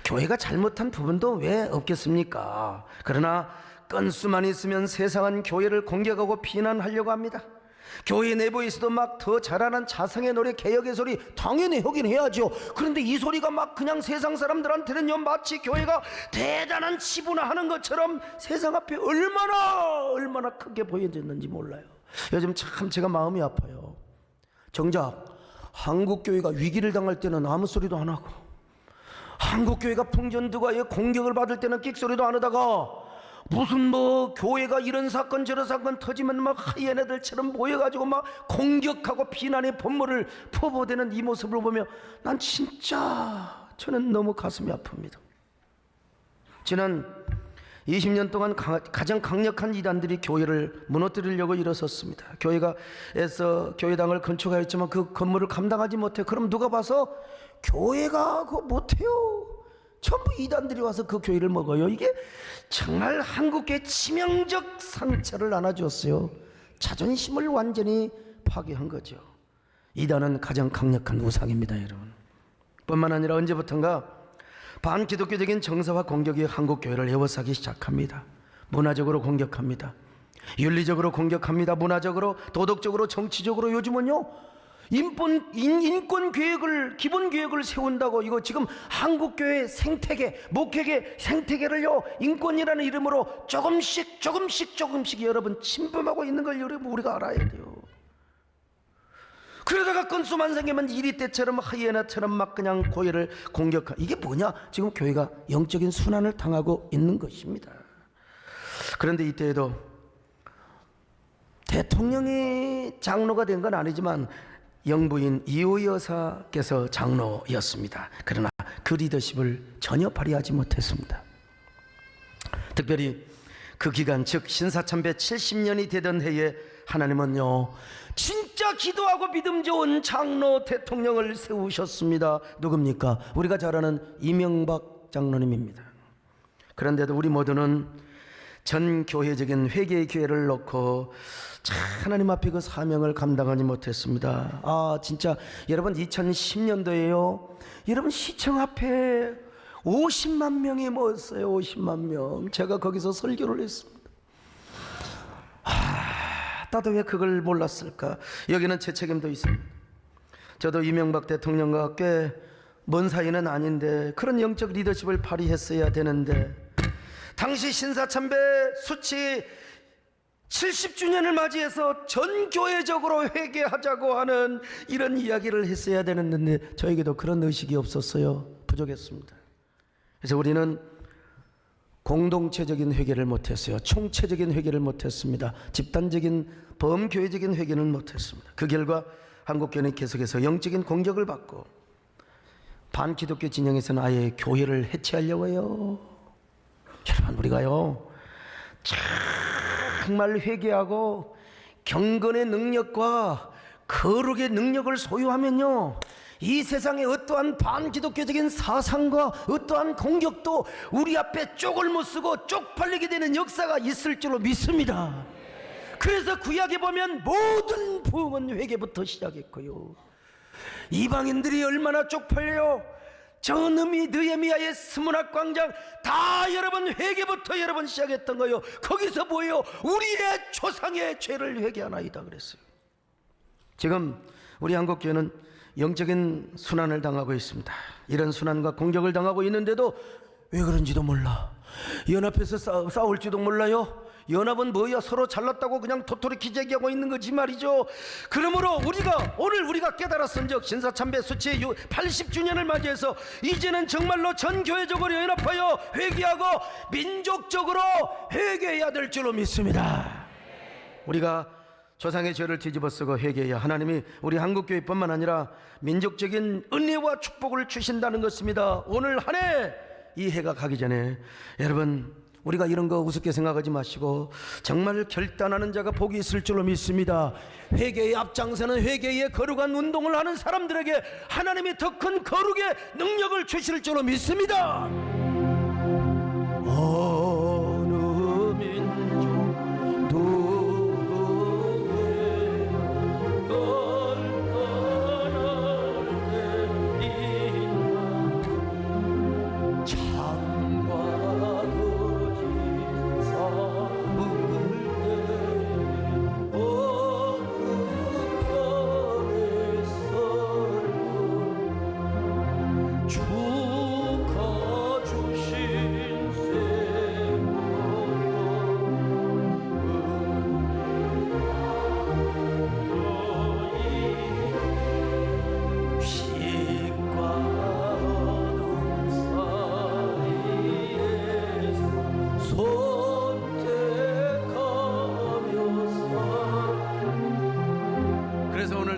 교회가 잘못한 부분도 왜 없겠습니까? 그러나 건수만 있으면 세상은 교회를 공격하고 비난하려고 합니다. 교회 내부에서도 막 더 잘하는 자성의 노래, 개혁의 소리 당연히 하긴 해야죠. 그런데 이 소리가 막 그냥 세상 사람들한테는요 마치 교회가 대단한 치부나하는 것처럼 세상 앞에 얼마나 크게 보여졌는지 몰라요. 요즘 참 제가 마음이 아파요. 정작 한국교회가 위기를 당할 때는 아무 소리도 안 하고, 한국교회가 풍전도가의 공격을 받을 때는 끽소리도 안 하다가 무슨 뭐 교회가 이런 사건 저런 사건 터지면 막 하이엔 애들처럼 모여가지고 막 공격하고 비난의 본물을 퍼부어대는 이 모습을 보며 난 진짜 저는 너무 가슴이 아픕니다. 지난 20년 동안 가장 강력한 이단들이 교회를 무너뜨리려고 일어섰습니다. 교회가 애써 교회당을 건축하였지만 그 건물을 감당하지 못해. 그럼 누가 봐서 교회가 그거 못해요. 전부 이단들이 와서 그 교회를 먹어요. 이게 정말 한국교회 치명적 상처를 안아주었어요. 자존심을 완전히 파괴한 거죠. 이단은 가장 강력한 우상입니다, 여러분. 뿐만 아니라 언제부턴가 반기독교적인 정서와 공격이 한국교회를 에워싸기 시작합니다. 문화적으로 공격합니다. 윤리적으로 공격합니다. 문화적으로, 도덕적으로, 정치적으로. 요즘은요 인권 계획을, 기본 계획을 세운다고 이거 지금 한국교회 생태계, 목회계 생태계를요 인권이라는 이름으로 조금씩 여러분 침범하고 있는 걸 여러분 우리가 알아야 돼요. 그러다가 건수만 생기면 이리 때처럼 하이에나처럼 막 그냥 교회를 공격하, 이게 뭐냐? 지금 교회가 영적인 순환을 당하고 있는 것입니다. 그런데 이때에도 대통령이 장로가 된 건 아니지만 영부인 이호 여사께서 장로였습니다. 그러나 그 리더십을 전혀 발휘하지 못했습니다. 특별히 그 기간, 즉 신사참배 70년이 되던 해에 하나님은요 진짜 기도하고 믿음 좋은 장로 대통령을 세우셨습니다. 누굽니까? 우리가 잘 아는 이명박 장로님입니다. 그런데도 우리 모두는 전 교회적인 회개의 기회를 놓고 하나님 앞에 그 사명을 감당하지 못했습니다. 진짜 여러분 2010년도에요 여러분 시청 앞에 50만 명이 모였어요. 50만 명. 제가 거기서 설교를 했습니다. 나도 왜 그걸 몰랐을까? 여기는 제 책임도 있습니다. 저도 이명박 대통령과 꽤 먼 사이는 아닌데 그런 영적 리더십을 발휘했어야 되는데, 당시 신사참배 수치 70주년을 맞이해서 전교회적으로 회개하자고 하는 이런 이야기를 했어야 되는데 저에게도 그런 의식이 없었어요. 부족했습니다. 그래서 우리는 공동체적인 회개를 못했어요. 총체적인 회개를 못했습니다. 집단적인 범교회적인 회개는 못했습니다. 그 결과 한국교회는 계속해서 영적인 공격을 받고 반기독교 진영에서는 아예 교회를 해체하려고 해요. 여러분, 우리가요 정말 회개하고 경건의 능력과 거룩의 능력을 소유하면요 이 세상의 어떠한 반기독교적인 사상과 어떠한 공격도 우리 앞에 쪽을 못 쓰고 쪽팔리게 되는 역사가 있을 줄로 믿습니다. 그래서 구약에 보면 모든 부흥은 회개부터 시작했고요, 이방인들이 얼마나 쪽팔려요. 저놈이 느헤미야의 스문학 광장 다 여러분 회개부터 여러분 시작했던 거예요. 거기서 뭐예요? 우리의 조상의 죄를 회개하나이다 그랬어요. 지금 우리 한국교회는 영적인 순환을 당하고 있습니다. 이런 순환과 공격을 당하고 있는데도 왜 그런지도 몰라. 연합해서 싸울지도 몰라요. 연합은 뭐야? 서로 잘났다고 그냥 도토리 기재기하고 있는 거지 말이죠. 그러므로 오늘 우리가 깨달았은즉 신사참배 수치 80주년을 맞이해서 이제는 정말로 전 교회적으로 연합하여 회개하고 민족적으로 회개해야 될 줄로 믿습니다. 우리가 조상의 죄를 뒤집어쓰고 회개해야 하나님이 우리 한국교회뿐만 아니라 민족적인 은혜와 축복을 주신다는 것입니다. 오늘 한 해 이 해가 가기 전에 여러분, 우리가 이런 거 우습게 생각하지 마시고 정말 결단하는 자가 복이 있을 줄로 믿습니다. 회개의 앞장서는 회개의 거룩한 운동을 하는 사람들에게 하나님이 더 큰 거룩의 능력을 주실 줄로 믿습니다. 어느 민족 누구에 널 떠날 때이나 창과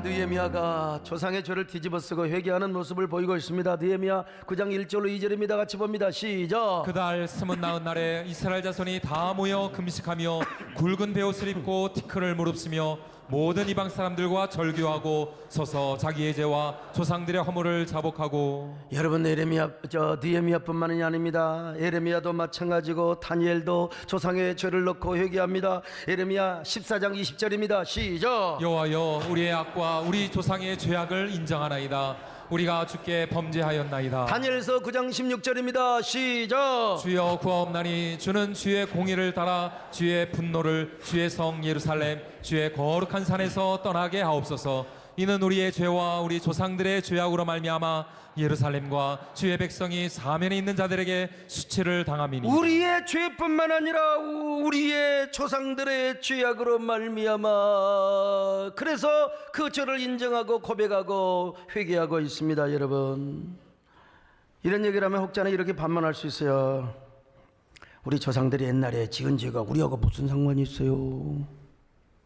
느헤미야가 조상의 죄를 뒤집어쓰고 회개하는 모습을 보이고 있습니다. 느헤미야 9장 1절로 2절입니다. 같이 봅니다. 시작. 그달 29 날에 이스라엘 자손이 다 모여 금식하며 굵은 베옷을 입고 티끌을 무릅쓰며 모든 이방 사람들과 절규하고 서서 자기의 죄와 조상들의 허물을 자복하고. 여러분, 느헤미야뿐만이 아닙니다. 에레미야도 마찬가지고 다니엘도 조상의 죄를 넣고 회개합니다. 에레미야 14장 20절입니다. 시작. 여호와여, 우리의 악과 우리 조상의 죄악을 인정하나이다. 우리가 주께 범죄하였나이다. 다니엘서 9장 16절입니다. 시작. 주여 구하옵나니 주는 주의 공의를 따라 주의 분노를 주의 성 예루살렘 주의 거룩한 산에서 떠나게 하옵소서. 이는 우리의 죄와 우리 조상들의 죄악으로 말미암아 예루살렘과 주의 백성이 사면에 있는 자들에게 수치를 당함이니. 우리의 죄뿐만 아니라 우리의 조상들의 죄악으로 말미암아 그래서 그 죄를 인정하고 고백하고 회개하고 있습니다. 여러분, 이런 얘기를 하면 혹자는 이렇게 반문할 수 있어요. 우리 조상들이 옛날에 지은 죄가 우리하고 무슨 상관이 있어요?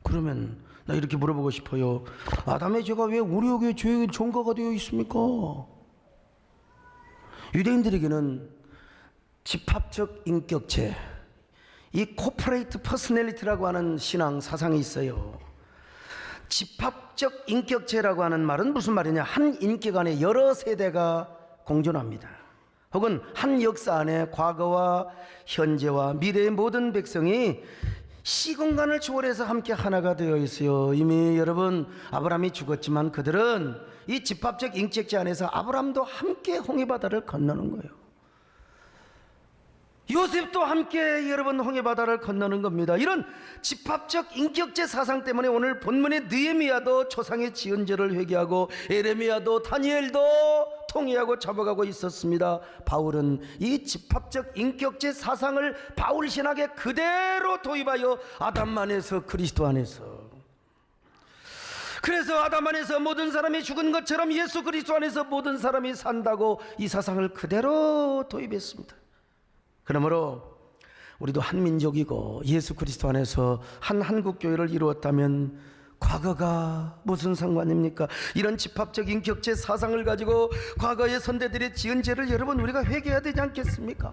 그러면 나 이렇게 물어보고 싶어요. 아담의 죄가 왜 우리에게 죄의 전가가 되어 있습니까? 유대인들에게는 집합적 인격체, 이 코퍼레이트 퍼스널리티라고 하는 신앙 사상이 있어요. 집합적 인격체라고 하는 말은 무슨 말이냐? 한 인격 안에 여러 세대가 공존합니다. 혹은 한 역사 안에 과거와 현재와 미래의 모든 백성이 시공간을 초월해서 함께 하나가 되어 있어요. 이미 여러분, 아브라함이 죽었지만 그들은 이 집합적 인격체 안에서 아브라함도 함께 홍해바다를 건너는 거예요. 요셉도 함께 여러분 홍해바다를 건너는 겁니다. 이런 집합적 인격체 사상 때문에 오늘 본문의 느헤미야도 조상의 지은 죄를 회개하고 에레미야도 다니엘도 통회하고 잡아가고 있었습니다. 바울은 이 집합적 인격체 사상을 바울 신학에 그대로 도입하여 아담 안에서 그리스도 안에서, 그래서 아담 안에서 모든 사람이 죽은 것처럼 예수 그리스도 안에서 모든 사람이 산다고 이 사상을 그대로 도입했습니다. 그러므로 우리도 한 민족이고 예수 그리스도 안에서 한 한국교회를 이루었다면 과거가 무슨 상관입니까? 이런 집합적 인격체 사상을 가지고 과거의 선대들의 지은 죄를 여러분 우리가 회개해야 되지 않겠습니까?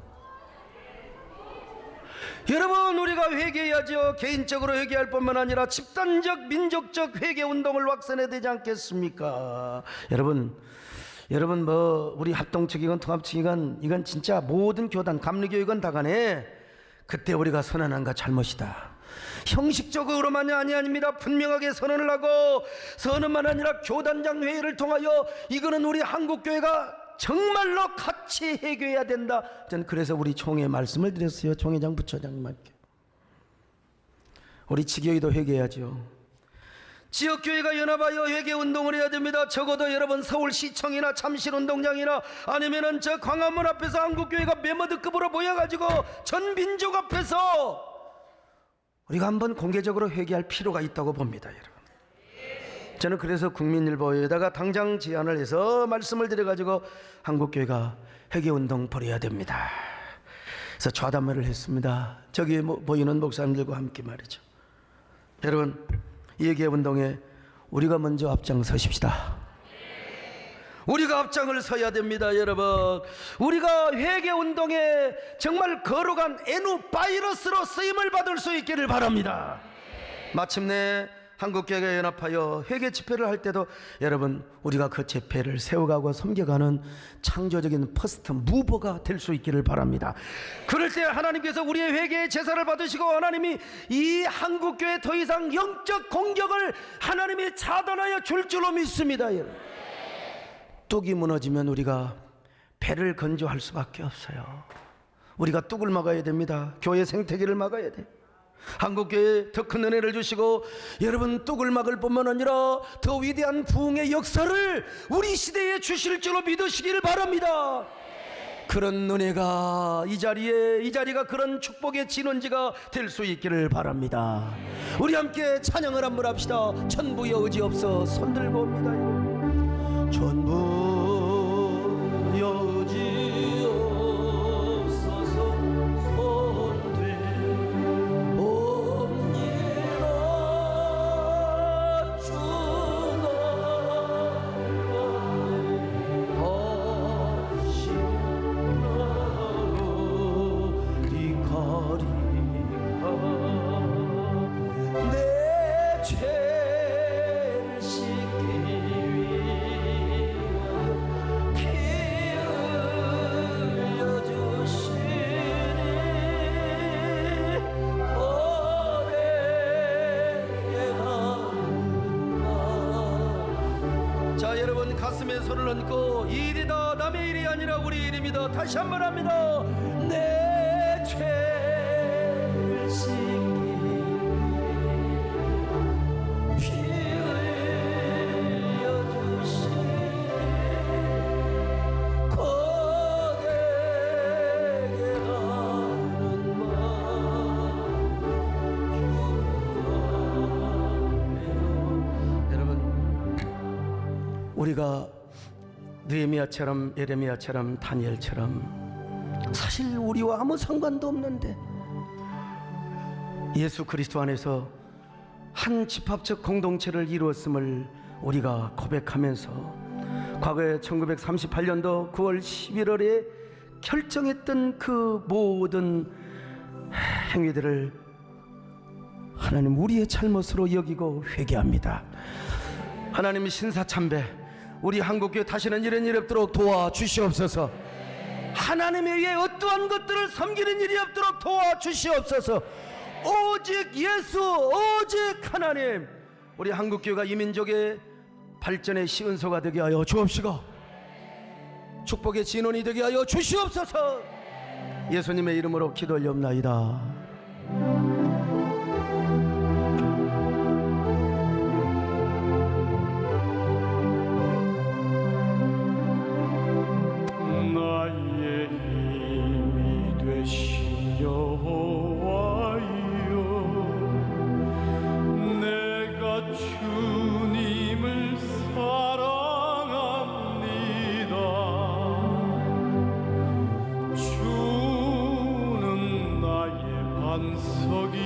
여러분, 우리가 회개해야죠. 개인적으로 회개할 뿐만 아니라 집단적 민족적 회개 운동을 확산해야 되지 않겠습니까? 여러분 뭐 우리 합동측이건 통합측이건 이건 진짜 모든 교단 감리교육은 다 간에 그때 우리가 선언한 거 잘못이다. 형식적으로만이 아닙니다. 분명하게 선언을 하고, 선언만 아니라 교단장 회의를 통하여 이거는 우리 한국교회가 정말로 같이 해결해야 된다. 저는 그래서 우리 총회 말씀을 드렸어요. 총회장 부처장님께 우리 지교회도 회개해야죠. 지역교회가 연합하여 회개운동을 해야 됩니다. 적어도 여러분 서울시청이나 잠실운동장이나 아니면은 저 광화문 앞에서 한국교회가 메모드급으로 모여가지고 전 민족 앞에서 우리가 한번 공개적으로 회개할 필요가 있다고 봅니다. 여러분, 저는 그래서 국민일보에다가 당장 제안을 해서 말씀을 드려가지고 한국교회가 회개운동 벌여야 됩니다. 그래서 좌담회를 했습니다. 저기 보이는 목사님들과 함께 말이죠. 여러분, 이 회개운동에 우리가 먼저 앞장서십시다. 우리가 앞장을 서야 됩니다. 여러분, 우리가 회개운동에 정말 거룩한 N바이러스로 쓰임을 받을 수 있기를 바랍니다. 마침내 한국교회가 연합하여 회개 집회를 할 때도 여러분, 우리가 그 집회를 세워가고 섬겨가는 창조적인 퍼스트 무버가 될 수 있기를 바랍니다. 그럴 때 하나님께서 우리의 회개의 제사를 받으시고 하나님이 이 한국교회 더 이상 영적 공격을 하나님이 차단하여 줄 줄로 믿습니다. 여러분, 뚝이 무너지면 우리가 배를 건조할 수밖에 없어요. 우리가 뚝을 막아야 됩니다. 교회 생태계를 막아야 돼요. 한국교회에 더 큰 은혜를 주시고 여러분, 뚝을 막을 뿐만 아니라 더 위대한 부흥의 역사를 우리 시대에 주실 줄로 믿으시기를 바랍니다. 그런 은혜가 이 자리가 그런 축복의 진원지가 될 수 있기를 바랍니다. 우리 함께 찬양을 한번 합시다. 천부의 의지 없어 손들고 옵니다. 천부의 의지 없어서 가슴에 손을 얹고 이 일이 다 남의 일이 아니라 우리 일입니다. 다시 한번 합니다. 내 죄를 씻기 피 흘려 주시니 고되게 하는 마음. 여러분, 우리가 느헤미야처럼 예레미야처럼 다니엘처럼 사실 우리와 아무 상관도 없는데 예수 그리스도 안에서 한 집합적 공동체를 이루었음을 우리가 고백하면서 과거에 1938년도 9월 11월에 결정했던 그 모든 행위들을 하나님 우리의 잘못으로 여기고 회개합니다. 하나님 신사참배, 우리 한국교회 다시는 이런 일이 없도록 도와주시옵소서. 하나님에 의해 어떠한 것들을 섬기는 일이 없도록 도와주시옵소서. 오직 예수, 오직 하나님, 우리 한국교회가 이 민족의 발전의 시은소가 되게 하여 주옵시고 축복의 진원이 되게 하여 주시옵소서. 예수님의 이름으로 기도 올려옵나이다. 반석이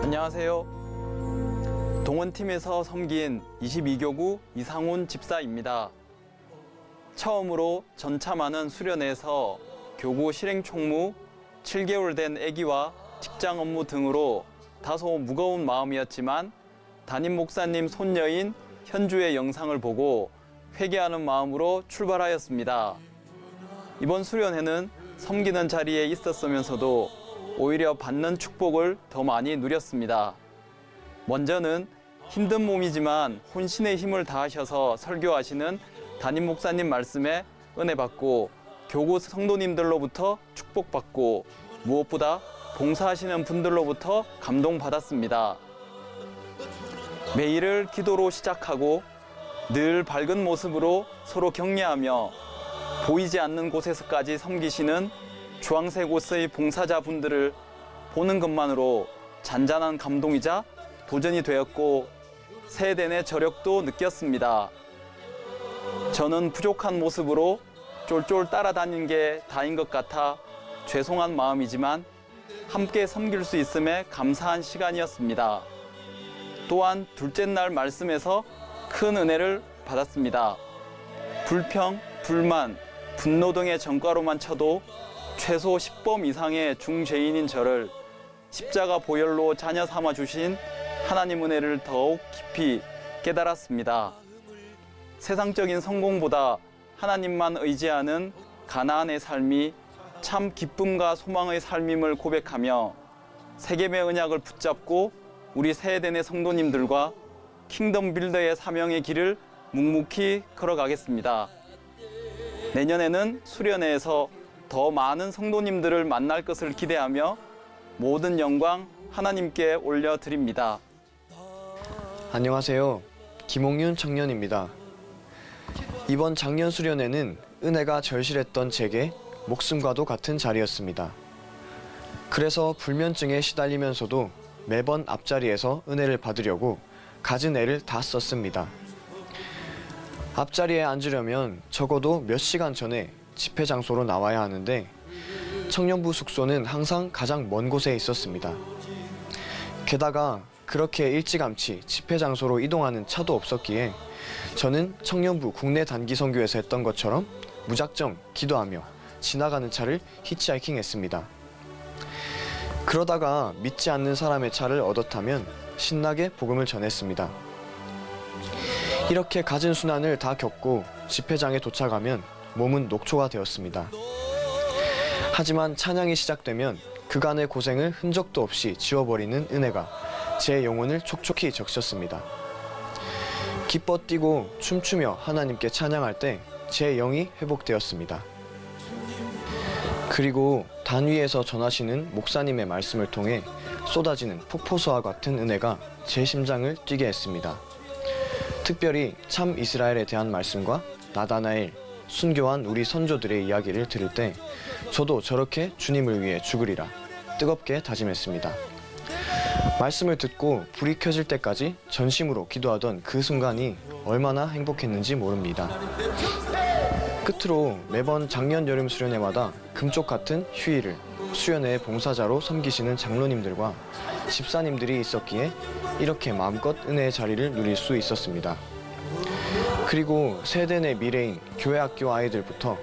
안녕하세요. 동원팀에서 섬긴 22교구 이상훈 집사입니다. 처음으로 전차 많은 수련회에서 교구 실행 총무, 7개월 된 아기와 직장 업무 등으로 다소 무거운 마음이었지만 담임 목사님 손녀인 현주의 영상을 보고 회개하는 마음으로 출발하였습니다. 이번 수련회는 섬기는 자리에 있었으면서도 오히려 받는 축복을 더 많이 누렸습니다. 먼저는 힘든 몸이지만 혼신의 힘을 다하셔서 설교하시는 담임 목사님 말씀에 은혜 받고 교구 성도님들로부터 축복받고 무엇보다 봉사하시는 분들로부터 감동받았습니다. 매일을 기도로 시작하고 늘 밝은 모습으로 서로 격려하며 보이지 않는 곳에서까지 섬기시는 주황색 옷의 봉사자분들을 보는 것만으로 잔잔한 감동이자 도전이 되었고 세대 내 저력도 느꼈습니다. 저는 부족한 모습으로 쫄쫄 따라다닌 게 다인 것 같아 죄송한 마음이지만 함께 섬길 수 있음에 감사한 시간이었습니다. 또한 둘째 날 말씀에서 큰 은혜를 받았습니다. 불평, 불만, 분노 등의 전과로만 쳐도 최소 10범 이상의 중죄인인 저를 십자가 보혈로 자녀 삼아 주신 하나님 은혜를 더욱 깊이 깨달았습니다. 세상적인 성공보다 하나님만 의지하는 가나안의 삶이 참 기쁨과 소망의 삶임을 고백하며 세겜의 언약을 붙잡고 우리 세대 내 성도님들과 킹덤 빌더의 사명의 길을 묵묵히 걸어가겠습니다. 내년에는 수련회에서 더 많은 성도님들을 만날 것을 기대하며 모든 영광 하나님께 올려드립니다. 안녕하세요. 김홍윤 청년입니다. 이번 작년 수련회는 은혜가 절실했던 제게 목숨과도 같은 자리였습니다. 그래서 불면증에 시달리면서도 매번 앞자리에서 은혜를 받으려고 가진 애를 다 썼습니다. 앞자리에 앉으려면 적어도 몇 시간 전에 집회 장소로 나와야 하는데 청년부 숙소는 항상 가장 먼 곳에 있었습니다. 게다가 그렇게 일찌감치 집회 장소로 이동하는 차도 없었기에 저는 청년부 국내 단기 선교에서 했던 것처럼 무작정 기도하며 지나가는 차를 히치하이킹했습니다. 그러다가 믿지 않는 사람의 차를 얻어 타면 신나게 복음을 전했습니다. 이렇게 갖은 순환을 다 겪고 집회장에 도착하면 몸은 녹초가 되었습니다. 하지만 찬양이 시작되면 그간의 고생을 흔적도 없이 지워버리는 은혜가 제 영혼을 촉촉히 적셨습니다. 기뻐 뛰고 춤추며 하나님께 찬양할 때 제 영이 회복되었습니다. 그리고 단위에서 전하시는 목사님의 말씀을 통해 쏟아지는 폭포수와 같은 은혜가 제 심장을 뛰게 했습니다. 특별히 참 이스라엘에 대한 말씀과 나다나엘, 순교한 우리 선조들의 이야기를 들을 때 저도 저렇게 주님을 위해 죽으리라 뜨겁게 다짐했습니다. 말씀을 듣고 불이 켜질 때까지 전심으로 기도하던 그 순간이 얼마나 행복했는지 모릅니다. 끝으로 매번 작년 여름 수련회마다 금쪽 같은 휴일을 수련회의 봉사자로 섬기시는 장로님들과 집사님들이 있었기에 이렇게 마음껏 은혜의 자리를 누릴 수 있었습니다. 그리고 세대 내 미래인 교회학교 아이들부터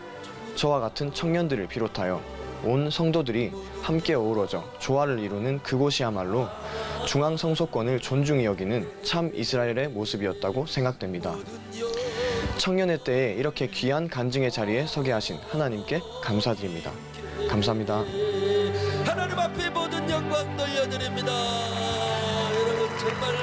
저와 같은 청년들을 비롯하여 온 성도들이 함께 어우러져 조화를 이루는 그곳이야말로 중앙성소권을 존중히 여기는 참 이스라엘의 모습이었다고 생각됩니다. 청년회 때에 이렇게 귀한 간증의 자리에 서게 하신 하나님께 감사드립니다. 감사합니다. 하나님 앞에 모든 영광 돌려드립니다. 여러분 정말